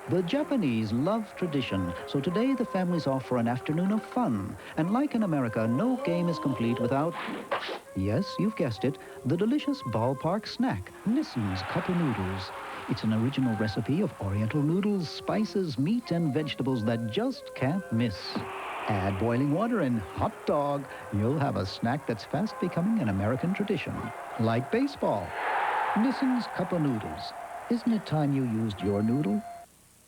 The Japanese love tradition, so today the families offer an afternoon of fun. And like in America, no game is complete without, yes, you've guessed it, the delicious ballpark snack, Nissin's Cup of Noodles. It's an original recipe of Oriental noodles, spices, meat, and vegetables that just can't miss. Add boiling water and hot dog. You'll have a snack that's fast becoming an American tradition. Like baseball. Nissin's Cup of Noodles. Isn't it time you used your noodle?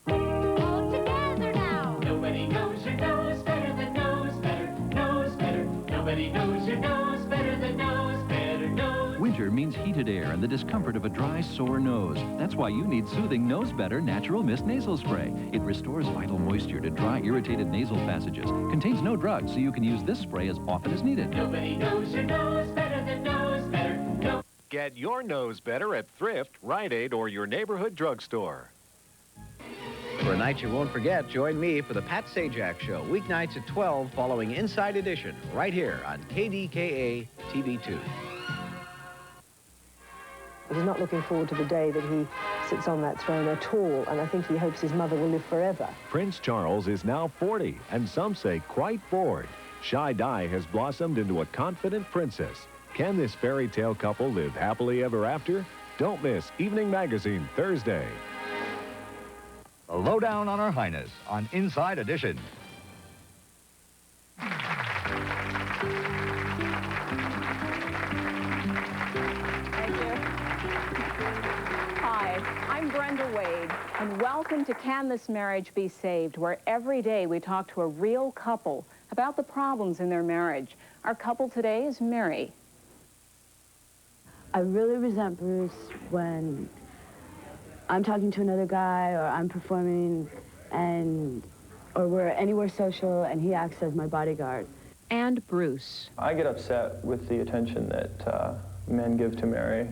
All together now. Nobody knows your nose better than knows better, knows better. Nobody knows your nose better than knows better, knows. Winter means heated air and the discomfort of a dry, sore nose. That's why you need soothing Knows Better Natural Mist Nasal Spray. It restores vital moisture to dry, irritated nasal passages. Contains no drugs, so you can use this spray as often as needed. Nobody knows your nose better than knows better, knows. Get your nose better at Thrift, Rite Aid, or your neighborhood drugstore. For a night you won't forget, join me for the Pat Sajak Show, weeknights at 12 following Inside Edition, right here on KDKA TV2. He's not looking forward to the day that he sits on that throne at all, and I think he hopes his mother will live forever. Prince Charles is now 40, and some say quite bored. Shy Di has blossomed into a confident princess. Can this fairy tale couple live happily ever after? Don't miss Evening Magazine Thursday. The lowdown on Her Highness on Inside Edition. Thank you. Hi, I'm Brenda Wade, and welcome to Can This Marriage Be Saved, where every day we talk to a real couple about the problems in their marriage. Our couple today is Mary. I really resent Bruce when I'm talking to another guy or I'm performing or we're anywhere social and he acts as my bodyguard. And Bruce. I get upset with the attention that men give to Mary.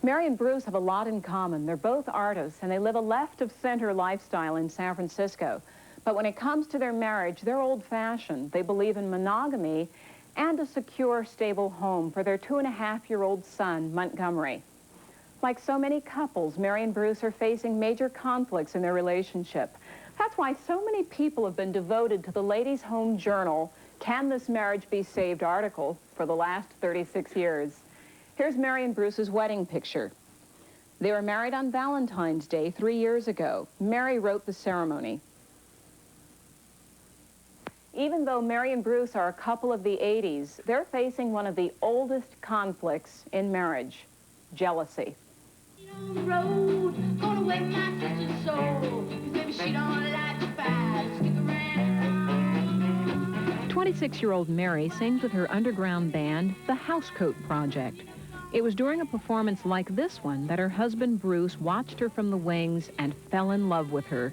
Mary and Bruce have a lot in common. They're both artists, and they live a left-of-center lifestyle in San Francisco. But when it comes to their marriage, they're old-fashioned. They believe in monogamy and a secure, stable home for their 2.5-year-old son, Montgomery. Like so many couples, Mary and Bruce are facing major conflicts in their relationship. That's why so many people have been devoted to the Ladies' Home Journal, Can This Marriage Be Saved article for the last 36 years. Here's Mary and Bruce's wedding picture. They were married on Valentine's Day 3 years ago. Mary wrote the ceremony. Even though Mary and Bruce are a couple of the 80s, they're facing one of the oldest conflicts in marriage, jealousy. 26-year-old Mary sings with her underground band, the Housecoat Project. It was during a performance like this one that her husband Bruce watched her from the wings and fell in love with her.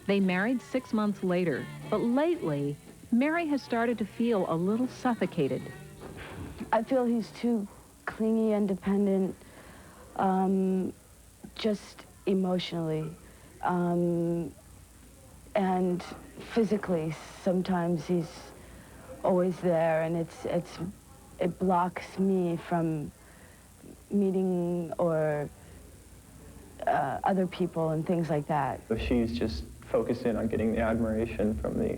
They married 6 months later, but lately, Mary has started to feel a little suffocated. I feel he's too clingy and dependent, just emotionally. And physically, sometimes he's always there, and it blocks me from meeting or other people and things like that. She's just focused in on getting the admiration from the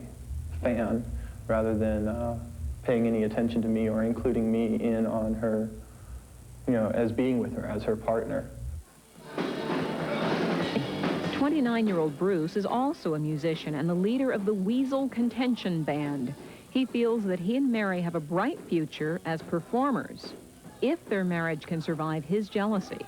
fan rather than paying any attention to me or including me in on her, you know, as being with her, as her partner. 29-year-old Bruce is also a musician and the leader of the Weasel Contention Band. He feels that he and Mary have a bright future as performers, if their marriage can survive his jealousy.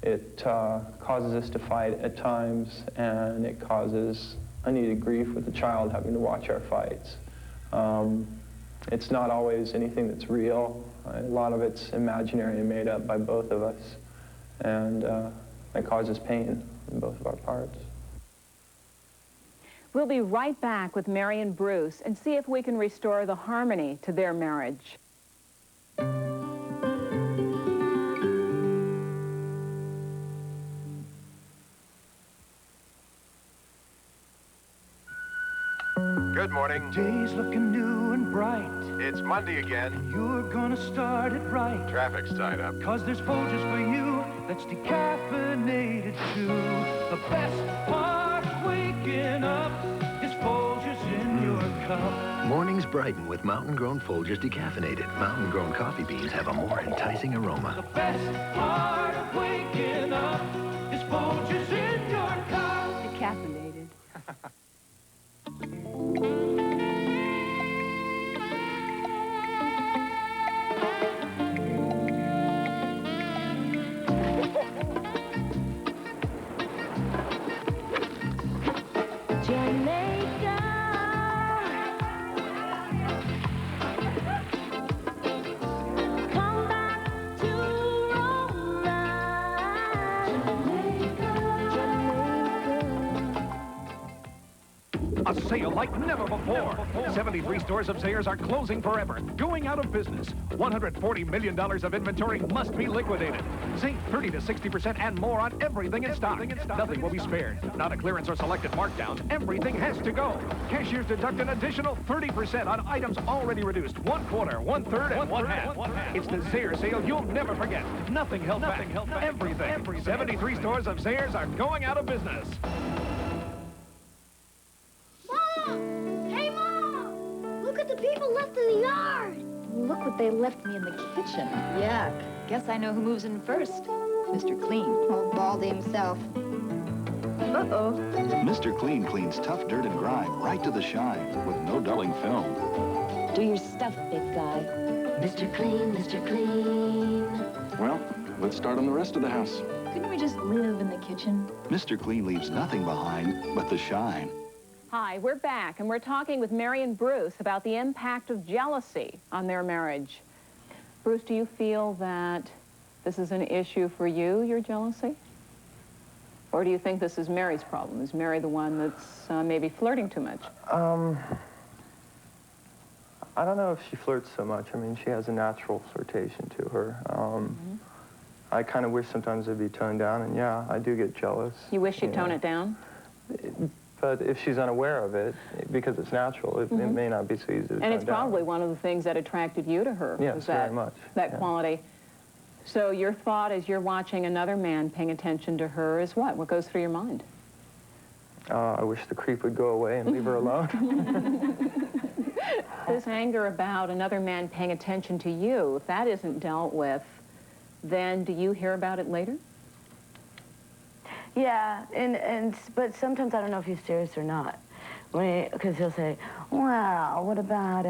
It causes us to fight at times, and it causes unneeded grief with the child having to watch our fights. It's not always anything that's real. A lot of it's imaginary and made up by both of us, and it causes pain in both of our parts. We'll be right back with Mary and Bruce and see if we can restore the harmony to their marriage. Good morning. Day's looking new and bright. It's Monday again. You're gonna start it right. Traffic's tied up. 'Cause there's Folgers for you that's decaffeinated too. The best part of waking up is Folgers in your cup. Mornings brighten with mountain-grown Folgers decaffeinated. Mountain-grown coffee beans have a more enticing aroma. The best part of waking up is Folgers in your cup. Decaffeinated. Jamaica. Come back to Roma. A sale like never before. 73 stores of Zayres are closing forever, going out of business. $140 million of inventory must be liquidated. Save 30 to 60% and more on everything in stock. Nothing will be spared. Not a clearance or selected markdowns. Everything has to go. Cashiers deduct an additional 30% on items already reduced. 1/4, 1/3, and 1/2. It's the Zayres sale you'll never forget. Nothing held back. Everything. 73 stores of Zayres are going out of business. Hey, Mom! Look at the people left in the yard. Look what they left me in the kitchen. Yuck. Guess I know who moves in first. Mr. Clean. Old Baldy himself. Uh-oh. Mr. Clean cleans tough dirt and grime right to the shine with no dulling film. Do your stuff, big guy. Mr. Clean, Mr. Clean. Well, let's start on the rest of the house. Couldn't we just live in the kitchen? Mr. Clean leaves nothing behind but the shine. Hi, we're back, and we're talking with Mary and Bruce about the impact of jealousy on their marriage. Bruce, do you feel that this is an issue for you, your jealousy? Or do you think this is Mary's problem? Is Mary the one that's maybe flirting too much? I don't know if she flirts so much. I mean, she has a natural flirtation to her. I kind of wish sometimes it'd be toned down, and yeah, I do get jealous. You wish you'd tone it down? But if she's unaware of it, because it's natural, it may not be so easy to tone And it's down. probably one of the things that attracted you to her. Yes, was that, very much. That quality. So your thought as you're watching another man paying attention to her is what? What goes through your mind? I wish the creep would go away and leave her alone. This anger about another man paying attention to you, if that isn't dealt with, then do you hear about it later? Yeah, but sometimes I don't know if he's serious or not. Because he'll say, well, what about,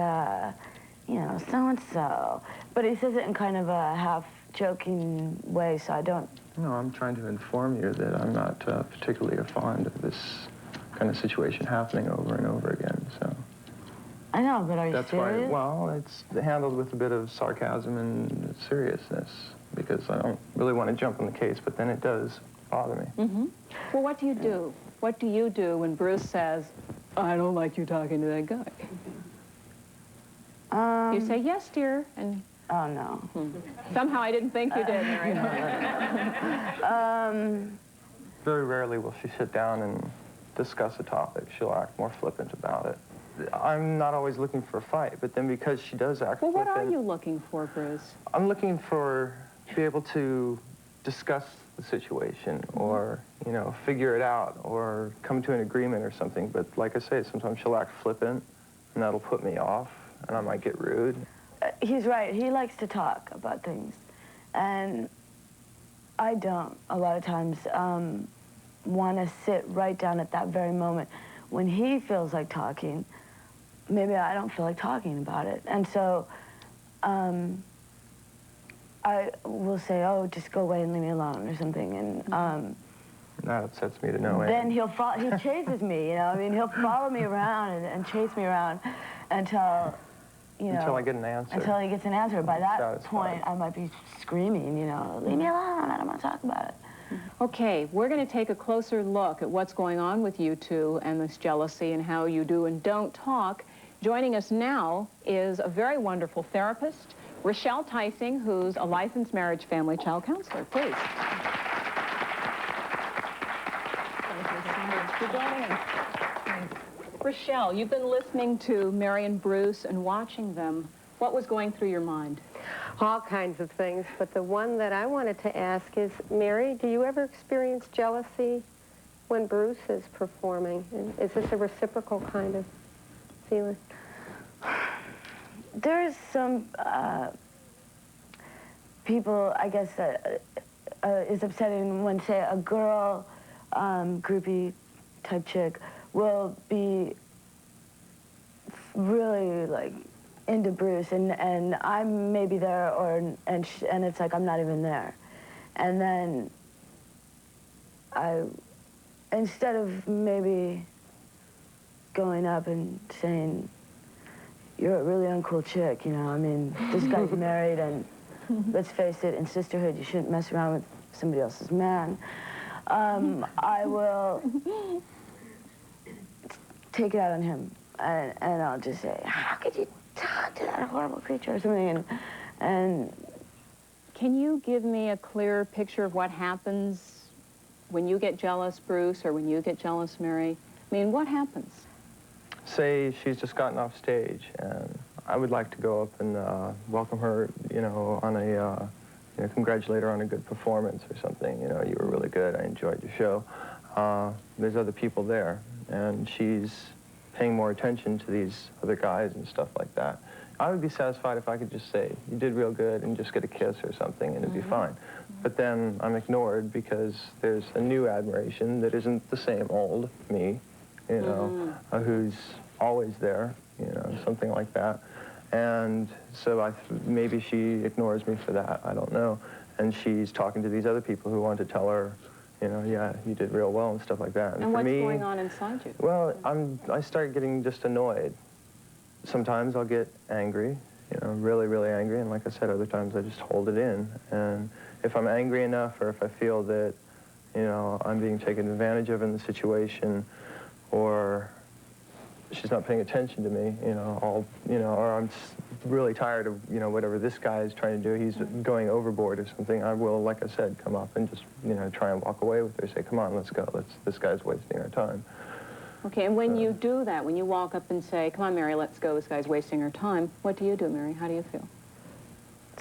you know, so-and-so? But he says it in kind of a half-joking way, so I don't... No, I'm trying to inform you that I'm not particularly fond of this kind of situation happening over and over again, so... I know, but are you That's serious? why, well, it's handled with a bit of sarcasm and seriousness, because I don't really want to jump on the case, but then it does bother me. Well, what do you do? What do you do when Bruce says, I don't like you talking to that guy? You say, yes, dear, and... Oh, no. Somehow I didn't think you did, Mary. Very rarely will she sit down and discuss a topic. She'll act more flippant about it. I'm not always looking for a fight, but then because she does act Well, what flippant... are you looking for, Bruce? I'm looking for to be able to discuss the situation or, you know, figure it out or come to an agreement or something. But like I say, sometimes she'll act flippant, and that'll put me off, and I might get rude. He's right. He likes to talk about things. And I don't, a lot of times, want to sit right down at that very moment. When he feels like talking, maybe I don't feel like talking about it. And so I will say, oh, just go away and leave me alone or something. And that upsets me to no end. then he chases me, you know. I mean, he'll follow me around and chase me around until, you know. Until I get an answer. Until he gets an answer. By that point, I might be screaming, you know, leave me alone, I don't want to talk about it. Okay, we're going to take a closer look at what's going on with you two and this jealousy and how you do and don't talk. Joining us now is a very wonderful therapist, Rochelle Tysing, who's a licensed marriage, family, child counselor. Please. Thank you so much for joining us. Rochelle, you've been listening to Mary and Bruce and watching them. What was going through your mind? All kinds of things, but the one that I wanted to ask is, Mary, do you ever experience jealousy when Bruce is performing? And is this a reciprocal kind of feeling? There's some people, I guess, that is upsetting when, say, a girl groupie type chick will be really, like, into Bruce, and I'm maybe there, and it's like I'm not even there. And then instead of maybe going up and saying, you're a really uncool chick, you know, I mean, this guy's married, and let's face it, in sisterhood, you shouldn't mess around with somebody else's man. I will take it out on him, and I'll just say, how could you talk to that horrible creature or something? And can you give me a clearer picture of what happens when you get jealous, Bruce, or when you get jealous, Mary? I mean, what happens? Say she's just gotten off stage, and I would like to go up and welcome her, you know, on a, you know, congratulate her on a good performance or something. You know, you were really good, I enjoyed your show. There's other people there, and she's paying more attention to these other guys and stuff like that. I would be satisfied if I could just say, you did real good, and just get a kiss or something, and it'd be fine. But then I'm ignored because there's a new admiration that isn't the same old me, you know, who's always there, you know, something like that. And so maybe she ignores me for that, I don't know. And she's talking to these other people who want to tell her, you know, yeah, you did real well and stuff like that. And what's going on inside you? Well, I start getting just annoyed. Sometimes I'll get angry, you know, really, really angry. And like I said, other times I just hold it in. And if I'm angry enough, or if I feel that, you know, I'm being taken advantage of in the situation, or she's not paying attention to me, you know, or I'm really tired of, you know, whatever this guy is trying to do, he's going overboard or something, I will, like I said, come up and just, you know, try and walk away with her, say, come on, let's go, this guy's wasting our time. Okay, and when you do that, when you walk up and say, come on, Mary, let's go, this guy's wasting our time, what do you do, Mary? How do you feel?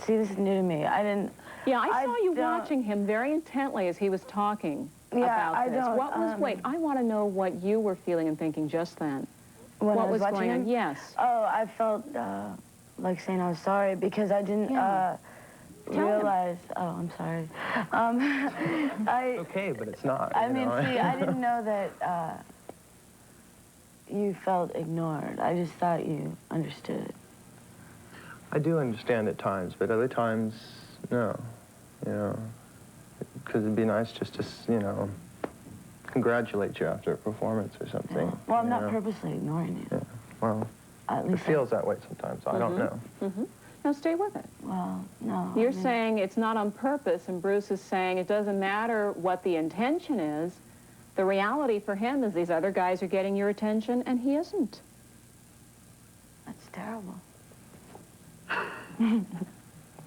See, this is new to me. Yeah, I saw you watching him very intently as he was talking about this. What was, wait, I want to know what you were feeling and thinking just then. When what I was was watching going him? on? Yes. Oh, I felt like saying I was sorry because I didn't realize. Oh, I'm sorry. It's okay, but it's not. I mean, see, I didn't know that you felt ignored. I just thought you understood. I do understand at times, but other times, no. You know, because it'd be nice just to, you know, congratulate you after a performance or something. Yeah. Well, I'm not purposely ignoring you. Yeah. Well, it feels that way sometimes. I don't know. No, stay with it. Well, no. You're saying it's not on purpose, and Bruce is saying it doesn't matter what the intention is. The reality for him is these other guys are getting your attention, and he isn't. That's terrible.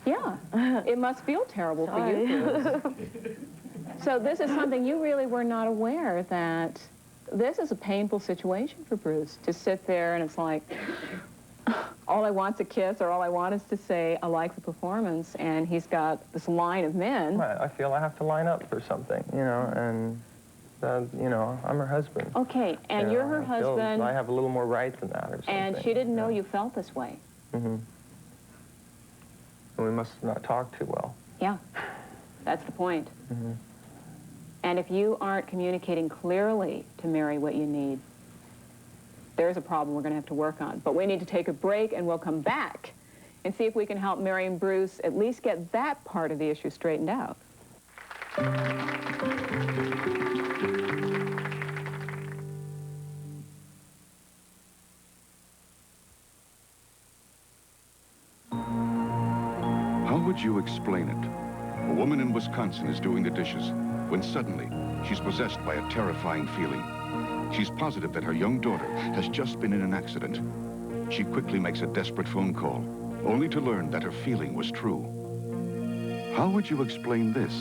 Yeah, it must feel terrible for you. So this is something you really were not aware that this is a painful situation for Bruce, to sit there and it's like, all I want's a kiss, or all I want is to say, I like the performance, and he's got this line of men. Right, I feel I have to line up for something, you know, and, you know, I'm her husband. Okay, and you're her husband. I have a little more right than that or something. And she didn't know you felt this way. And we must not talk too well. Yeah, that's the point. And if you aren't communicating clearly to Mary what you need, there's a problem we're going to have to work on. But we need to take a break, and we'll come back and see if we can help Mary and Bruce at least get that part of the issue straightened out. How would you explain it? A woman in Wisconsin is doing the dishes when suddenly she's possessed by a terrifying feeling. She's positive that her young daughter has just been in an accident. She quickly makes a desperate phone call, only to learn that her feeling was true. How would you explain this?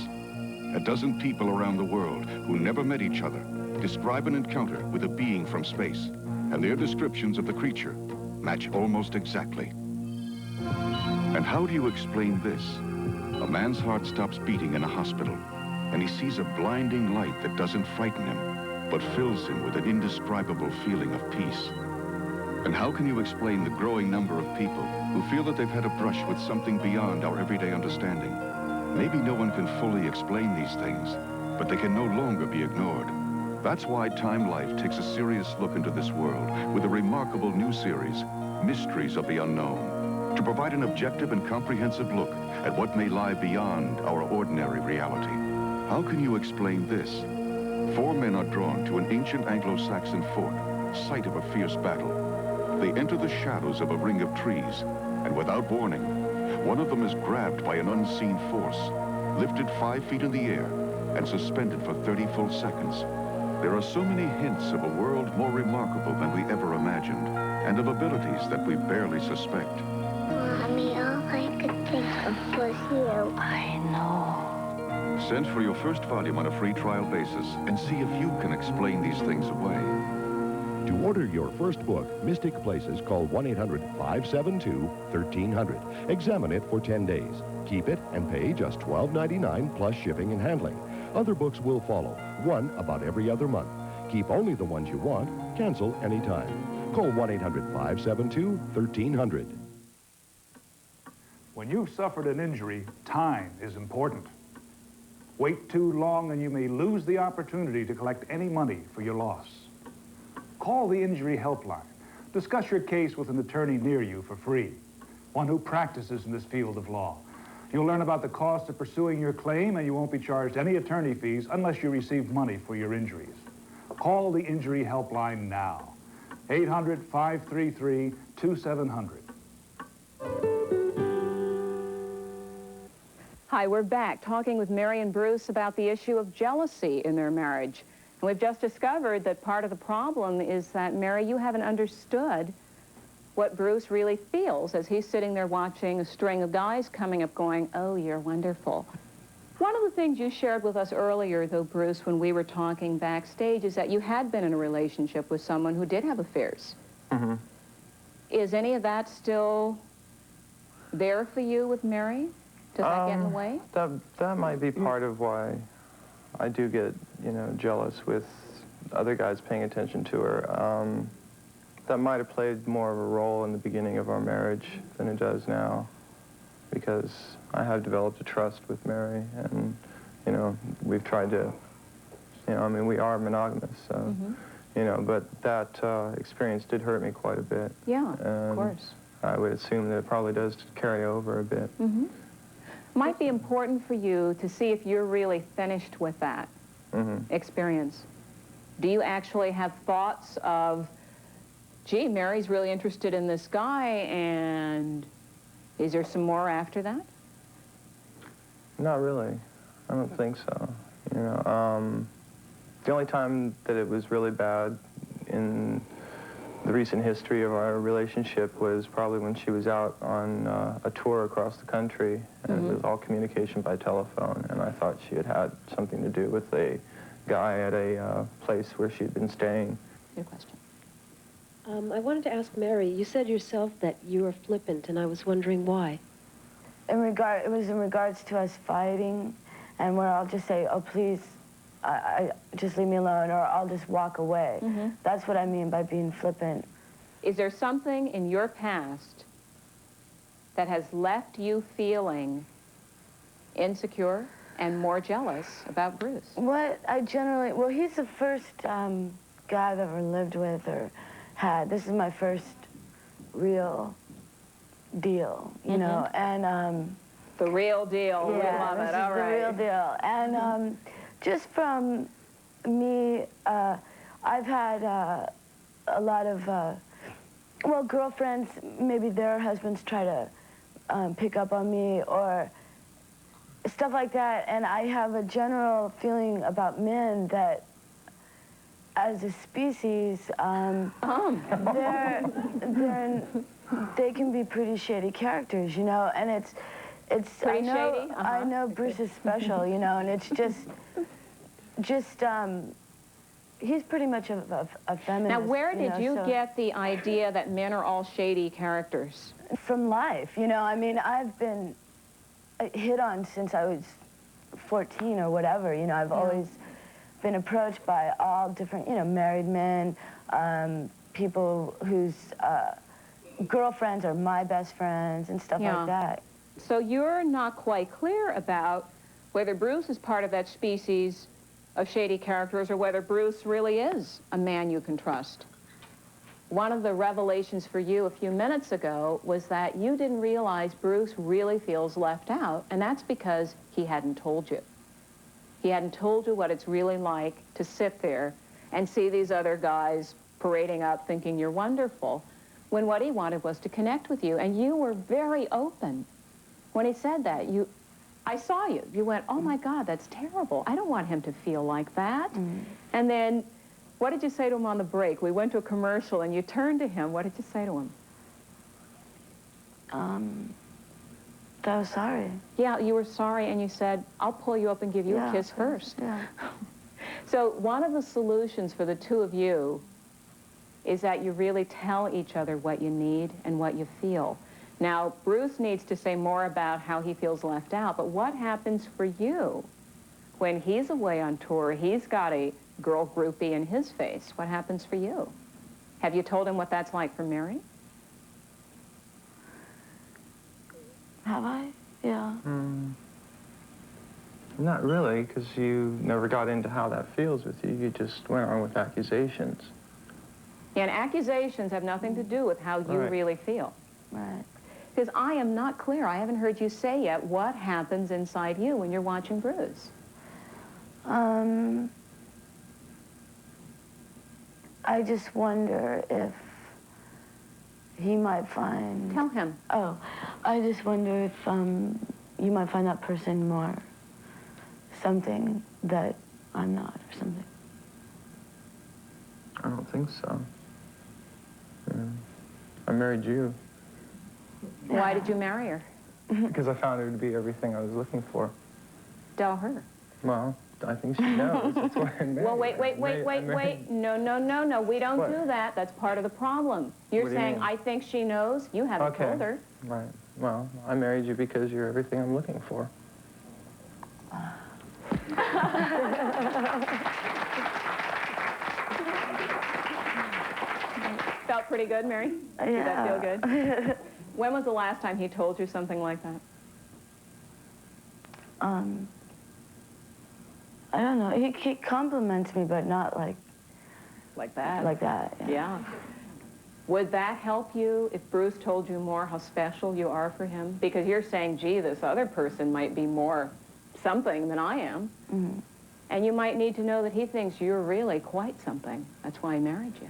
A dozen people around the world who never met each other describe an encounter with a being from space. and their descriptions of the creature match almost exactly. And how do you explain this? A man's heart stops beating in a hospital, and he sees a blinding light that doesn't frighten him, but fills him with an indescribable feeling of peace. And how can you explain the growing number of people who feel that they've had a brush with something beyond our everyday understanding? Maybe no one can fully explain these things, but they can no longer be ignored. That's why Time Life takes a serious look into this world with a remarkable new series, Mysteries of the Unknown, to provide an objective and comprehensive look at what may lie beyond our ordinary reality. How can you explain this? 4 men are drawn to an ancient Anglo-Saxon fort, site of a fierce battle. They enter the shadows of a ring of trees, and without warning, one of them is grabbed by an unseen force, lifted 5 feet in the air, and suspended for 30 full seconds. There are so many hints of a world more remarkable than we ever imagined, and of abilities that we barely suspect. Mommy, all I could think of was you. I know. Send for your first volume on a free trial basis and see if you can explain these things away. To order your first book, Mystic Places, call 1-800-572-1300. Examine it for 10 days. Keep it and pay just $12.99 plus shipping and handling. Other books will follow, one about every other month. Keep only the ones you want. Cancel anytime. Call 1-800-572-1300. When you've suffered an injury, time is important. Wait too long and you may lose the opportunity to collect any money for your loss. Call the Injury Helpline. Discuss your case with an attorney near you for free, one who practices in this field of law. You'll learn about the cost of pursuing your claim, and you won't be charged any attorney fees unless you receive money for your injuries. Call the Injury Helpline now. 800-533-2700. Hi, we're back talking with Mary and Bruce about the issue of jealousy in their marriage. And we've just discovered that part of the problem is that, Mary, you haven't understood what Bruce really feels as he's sitting there watching a string of guys coming up going, oh, you're wonderful. One of the things you shared with us earlier, though, Bruce, when we were talking backstage, is that you had been in a relationship with someone who did have affairs. Mm-hmm. Is any of that still there for you with Mary? Does that get in the way? That might be part of why I do get, jealous with other guys paying attention to her. That might have played more of a role in the beginning of our marriage than it does now, because I have developed a trust with Mary, and, we've tried to, we are monogamous, so, but that experience did hurt me quite a bit. Yeah, and of course. I would assume that it probably does carry over a bit. Mm-hmm. Might be important for you to see if you're really finished with that experience. Do you actually have thoughts of, gee, Mary's really interested in this guy, and is there some more after that? Not really. I don't think so. The only time that it was really bad in the recent history of our relationship was probably when she was out on a tour across the country, and it was all communication by telephone, and I thought she had had something to do with a guy at a place where she had been staying. Your question. I wanted to ask Mary, you said yourself that you were flippant, and I was wondering why. It was in regards to us fighting, and where I'll just say, oh, please, I just leave me alone, or I'll just walk away. That's what I mean by being flippant. Is there something in your past that has left you feeling insecure and more jealous about Bruce? Well, he's the first guy I've ever lived with or had. This is my first real deal, you know, and... the real deal. Yeah, we love it. All right. The real deal. And just from me, I've had a lot of, girlfriends, maybe their husbands try to pick up on me or stuff like that. And I have a general feeling about men that, as a species, they can be pretty shady characters, and it's pretty shady? I know Bruce is special, and it's just he's pretty much a feminist. Now, where did you so get the idea that men are all shady characters? From life, you know. I mean, I've been hit on since I was 14 or whatever. You know, I've always been approached by all different, you know, married men, people whose girlfriends are my best friends and stuff like that. So you're not quite clear about whether Bruce is part of that species of shady characters or whether Bruce really is a man you can trust. One of the revelations for you a few minutes ago was that you didn't realize Bruce really feels left out, and that's because he hadn't told you. He hadn't told you what it's really like to sit there and see these other guys parading up thinking you're wonderful, when what he wanted was to connect with you, and you were very open. When he said that, I saw you. You went, oh my God, that's terrible. I don't want him to feel like that. And then, what did you say to him on the break? We went to a commercial and you turned to him. What did you say to him? That I was sorry. Yeah, you were sorry, and you said, I'll pull you up and give you a kiss first. Yeah. So one of the solutions for the two of you is that you really tell each other what you need and what you feel. Now, Bruce needs to say more about how he feels left out, but what happens for you when he's away on tour? He's got a girl groupie in his face. What happens for you? Have you told him what that's like for Mary? Have I? Yeah. Not really, because you never got into how that feels with you. You just went on with accusations. And accusations have nothing to do with how you really feel. Right. Because I am not clear. I haven't heard you say yet what happens inside you when you're watching Bruce. I just wonder if he might find... Tell him. Oh, I just wonder if you might find that person more something that I'm not or something. I don't think so. I married you. Why did you marry her? Because I found her to be everything I was looking for. Tell her. Well, I think she knows. That's why I married Well, wait. No. We don't do that. That's part of the problem. You're saying, I think she knows. You haven't told her. Right. Well, I married you because you're everything I'm looking for. Felt pretty good, Mary? Yeah. Did that feel good? When was the last time he told you something like that? I don't know. He compliments me, but not like... Like that? Like that, Yeah. Would that help you if Bruce told you more how special you are for him? Because you're saying, gee, this other person might be more something than I am. And you might need to know that he thinks you're really quite something. That's why he married you.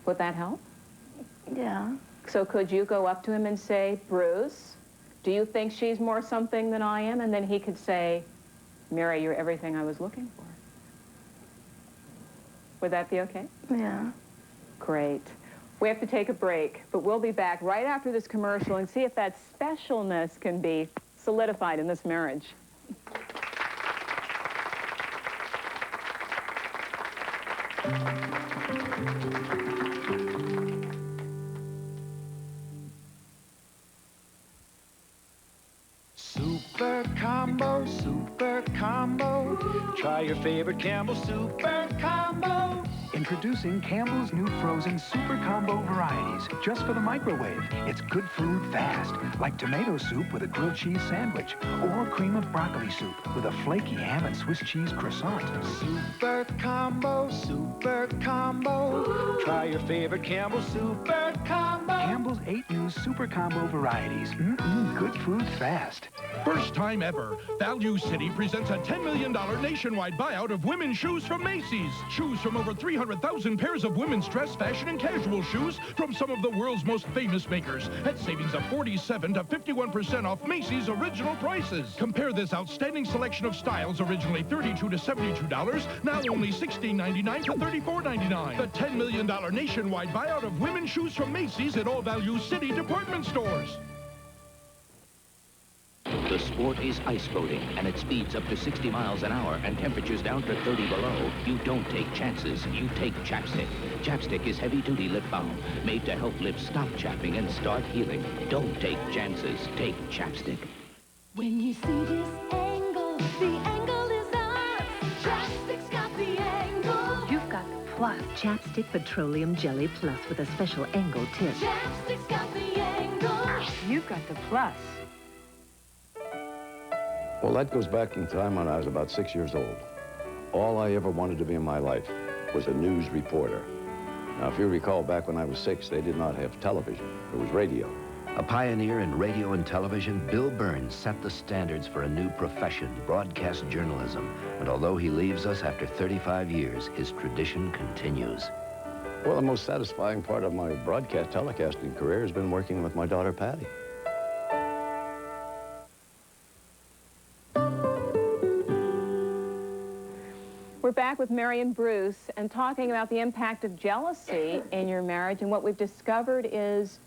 Would that help? Yeah. So could you go up to him and say, Bruce, do you think she's more something than I am? And then he could say, Mary, you're everything I was looking for. Would that be okay? Yeah. Great. We have to take a break, but we'll be back right after this commercial and see if that specialness can be solidified in this marriage. Super combo, super combo. Try your favorite Campbell super combo. Introducing Campbell's new frozen super combo varieties, just for the microwave. It's good food fast, like tomato soup with a grilled cheese sandwich, or cream of broccoli soup with a flaky ham and Swiss cheese croissant. Super combo, super combo. Try your favorite Campbell super combo. Campbell's 8 new super combo varieties. Good food fast. First time ever, Value City presents a $10 million nationwide buyout of women's shoes from Macy's. Choose from over 300,000 pairs of women's dress, fashion, and casual shoes from some of the world's most famous makers at savings of 47 to 51% off Macy's original prices. Compare this outstanding selection of styles, originally $32 to $72, now only $16.99 to $34.99. The $10 million nationwide buyout of women's shoes from Macy's at all Value City department stores. The sport is ice boating, and at speeds up to 60 miles an hour and temperatures down to 30 below, you don't take chances, you take Chapstick. Chapstick is heavy-duty lip balm, made to help lips stop chapping and start healing. Don't take chances, take Chapstick. When you see this angle, the angle is ours. Chapstick's got the angle. You've got Plus Chapstick Petroleum Jelly Plus with a special angle tip. Chapstick's got the angle. You've got the Plus. Well, that goes back in time when I was about 6 years old. All I ever wanted to be in my life was a news reporter. Now, if you recall, back when I was 6, they did not have television. It was radio. A pioneer in radio and television, Bill Burns set the standards for a new profession, broadcast journalism. And although he leaves us after 35 years, his tradition continues. Well, the most satisfying part of my broadcast telecasting career has been working with my daughter, Patty. We're back with Mary and Bruce and talking about the impact of jealousy in your marriage. And what we've discovered is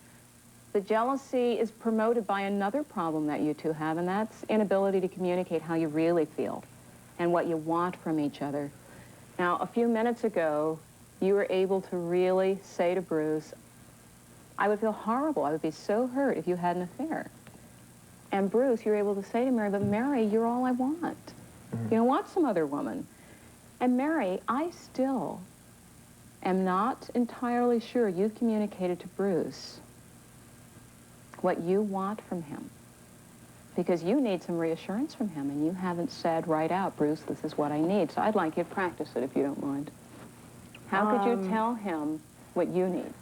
the jealousy is promoted by another problem that you two have, and that's inability to communicate how you really feel and what you want from each other. Now, a few minutes ago, you were able to really say to Bruce, I would feel horrible. I would be so hurt if you had an affair. And Bruce, you're able to say to Mary, but Mary, you're all I want. You don't want some other woman. And Mary, I still am not entirely sure you've communicated to Bruce what you want from him. Because you need some reassurance from him, and you haven't said right out, Bruce, this is what I need. So I'd like you to practice it, if you don't mind. How could you tell him what you need?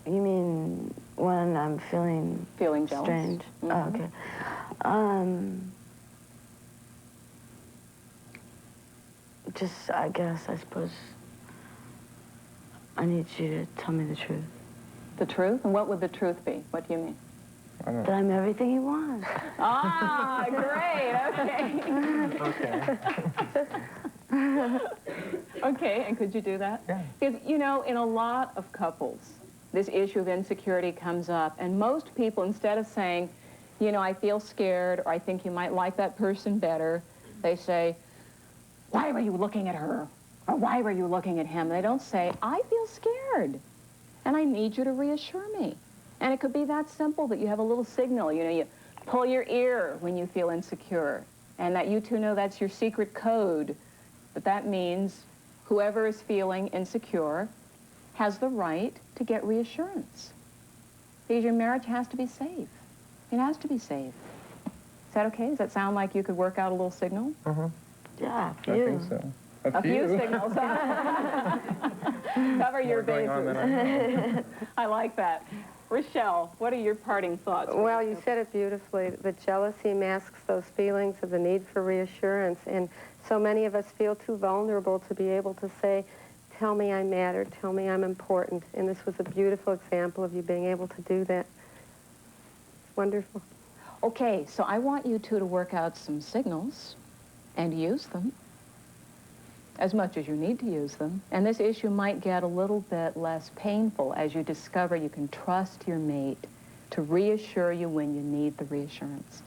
You mean when I'm feeling jealous? Strange? Mm-hmm. Oh, okay. Just, I guess, I suppose, I need you to tell me the truth. The truth? And what would the truth be? What do you mean? That I'm everything you want. Ah, great, okay. Okay, and could you do that? Yeah. Because, you know, in a lot of couples, this issue of insecurity comes up, and most people, instead of saying, you know, I feel scared, or I think you might like that person better, they say, why were you looking at her? Or why were you looking at him? They don't say, I feel scared, and I need you to reassure me. And it could be that simple that you have a little signal. You know, you pull your ear when you feel insecure, and that you two know that's your secret code. But that means whoever is feeling insecure has the right to get reassurance. Because your marriage has to be safe. It has to be safe. Is that okay? Does that sound like you could work out a little signal? Mm-hmm. Yeah, I think so. A few signals. Cover your bases. I like that. Rochelle, what are your parting thoughts? Well, you said it beautifully. The jealousy masks those feelings of the need for reassurance, and so many of us feel too vulnerable to be able to say, tell me I matter, tell me I'm important. And this was a beautiful example of you being able to do that. Wonderful. Okay, so I want you two to work out some signals and use them as much as you need to use them. And this issue might get a little bit less painful as you discover you can trust your mate to reassure you when you need the reassurance.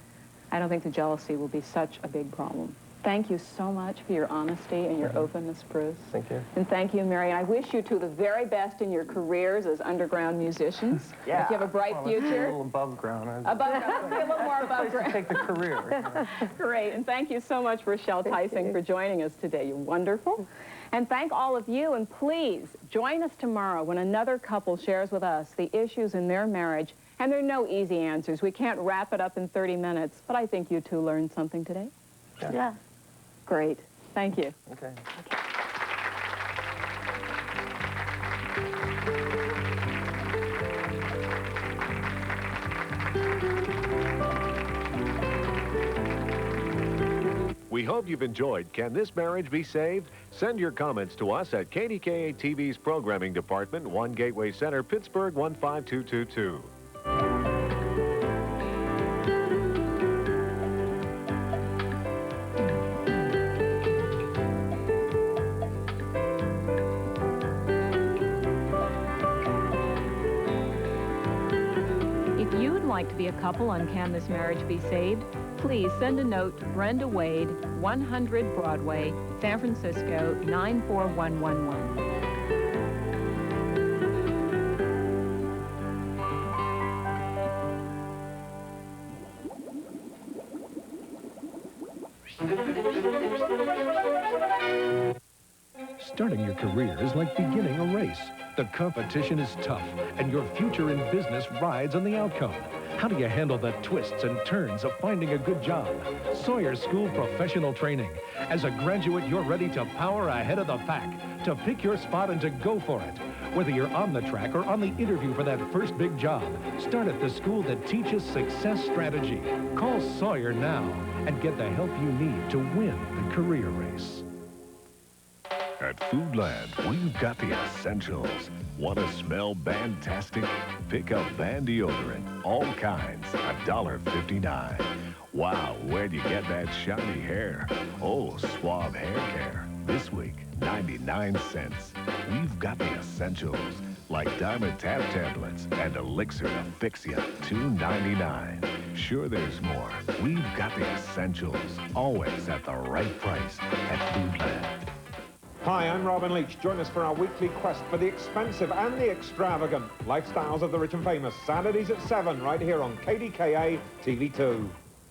I don't think the jealousy will be such a big problem. Thank you so much for your honesty and your openness, Bruce. Thank you. And thank you, Mary. And I wish you two the very best in your careers as underground musicians. Yeah. If you have a bright future. A little above ground. Above ground. Let's be a little more above ground. Take the career. Great. And thank you so much, Rochelle Tyson, for joining us today. You're wonderful. And thank all of you. And please join us tomorrow when another couple shares with us the issues in their marriage. And there are no easy answers. We can't wrap it up in 30 minutes. But I think you two learned something today. Yeah. Great. Thank you. Okay. We hope you've enjoyed Can This Marriage Be Saved? Send your comments to us at KDKA TV's Programming Department, 1 Gateway Center, Pittsburgh 15222. like to be a couple on Can This Marriage Be Saved? Please send a note to Brenda Wade, 100 Broadway, San Francisco, 94111. Starting your career is like beginning a race. The competition is tough, and your future in business rides on the outcome. How do you handle the twists and turns of finding a good job? Sawyer School Professional Training. As a graduate, you're ready to power ahead of the pack, to pick your spot and to go for it. Whether you're on the track or on the interview for that first big job, start at the school that teaches success strategy. Call Sawyer now and get the help you need to win the career race. At Foodland, we've got the essentials. Want to smell fantastic? Pick up Van deodorant, all kinds, $1.59. Wow, where'd you get that shiny hair? Oh, Suave Hair Care. This week, 99 cents. We've got the essentials, like Diamond Tap Tablets and Elixir to Fix Ya, $2.99. Sure, there's more. We've got the essentials, always at the right price at Foodland. Hi, I'm Robin Leach. Join us for our weekly quest for the expensive and the extravagant lifestyles of the rich and famous. Saturdays at 7, right here on KDKA TV2.